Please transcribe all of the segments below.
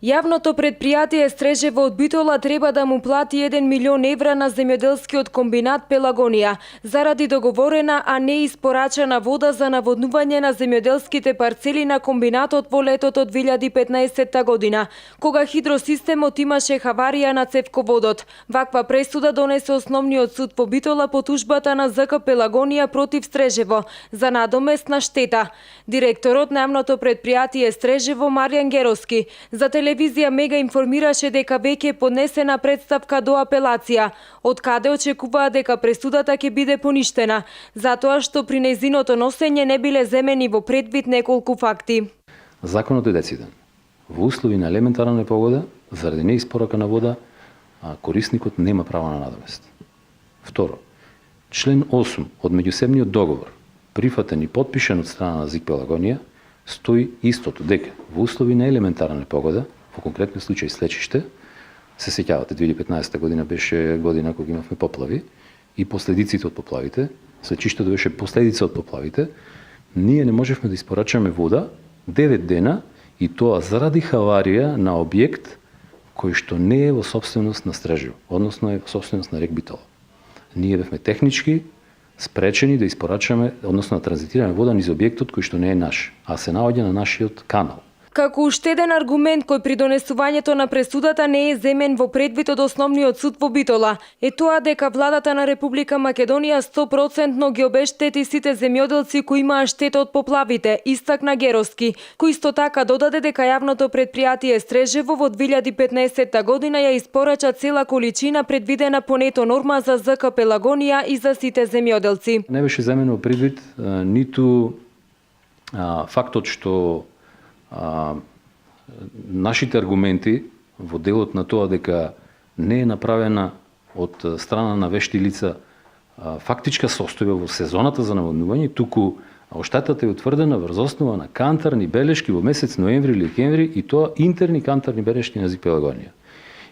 Јавното предпријатие Стрежево од Битола треба да му плати 1 милион евра на земјоделскиот комбинат Пелагонија заради договорена, а не испорачена вода за наводнување на земјоделските парцели на комбинатот во летото 2015 година, кога хидросистемот имаше хаварија на цевководот. Ваква пресуда донесе Основниот суд во Битола по тужбата на ЗК Пелагонија против Стрежево за надоместна штета. Директорот на јавното предпријатие Стрежево Маријан Геровски за телевизија Мега информираше дека веќе е поднесена представка до апелација, од каде очекуваа дека пресудата ќе биде поништена, затоа што при нејзиното носење не биле земени во предвид неколку факти. Законот е дециден. Во услови на елементарна непогода, заради неиспорака на вода, корисникот нема право на надомест. Второ, член 8 од меѓусебниот договор, прифатен и подпишан од страна на ЗИК Пелагонија, стои истото, дека во услови на елементарна непогода, во конкретниот случај слечиште, се сеќавате, 2015 година беше година кога имавме поплави и последиците од поплавите, слечиштето беше последица од поплавите, ние не можевме да испорачаме вода 9 дена и тоа заради хаварија на објект кој што не е во собственост на Стрежево, односно е во собственост на РЕК Битола. Ние бевме технички спречени да испорачаме, односно да транзитираме вода низ објектот кој што не е наш, а се наоѓа на нашиот канал. Како уште еден аргумент кој при донесувањето на пресудата не е земен во предвид од Основниот суд во Битола е тоа дека владата на Република Македонија 100% ги обештети сите земјоделци кои имаа штета од поплавите, истакна Геровски, кој исто така додаде дека јавното предпријатие Стрежево во 2015 година ја испорача цела количина предвидена по нето норма за ЗК Пелагонија и за сите земјоделци. Не беше земено предвид ниту фактот што нашите аргументи во делот на тоа дека не е направена од страна на вешти лица фактичка состојба во сезоната за наводнување, туку оштетата е утврдена врз основа на кантарни белешки во месец ноември или декември и тоа интерни кантарни белешки на ЗИК Пелагонија.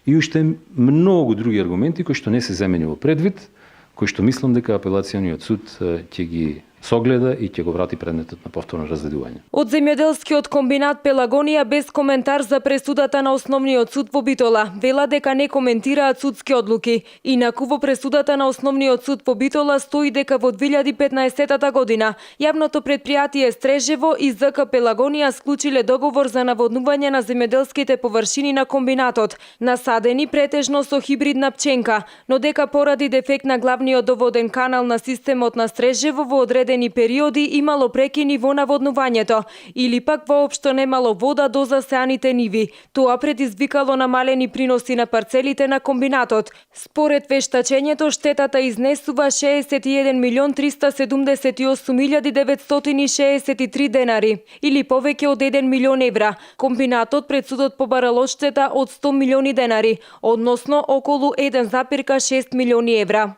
И уште многу други аргументи кои што не се земени во предвид, кои што мислам дека апелацијниот суд ќе ги согледа и ќе го врати предметот на повторно разгледување. Од земјоделскиот комбинат Пелагонија без коментар за пресудата на Основниот суд во Битола, вела дека не коментираат судски одлуки. Инаку во пресудата на Основниот суд во Битола стои дека во 2015 година јавното предпријатие Стрежево и ЗК Пелагонија склучиле договор за наводнување на земјоделските површини на комбинатот, насадени претежно со хибридна пченка, но дека поради дефект на главниот доводен канал на системот на Стрежево во одредени периоди имало прекини во наводнувањето или пак воопшто немало вода до засеаните ниви. Тоа предизвикало намалени приноси на парцелите на комбинатот. Според вештачењето, штетата изнесува 61 милион 378 963 денари или повеќе од 1 милион евра. Комбинатот пред судот побарал одштета од 100 милиони денари, односно околу 1,6 милиони евра.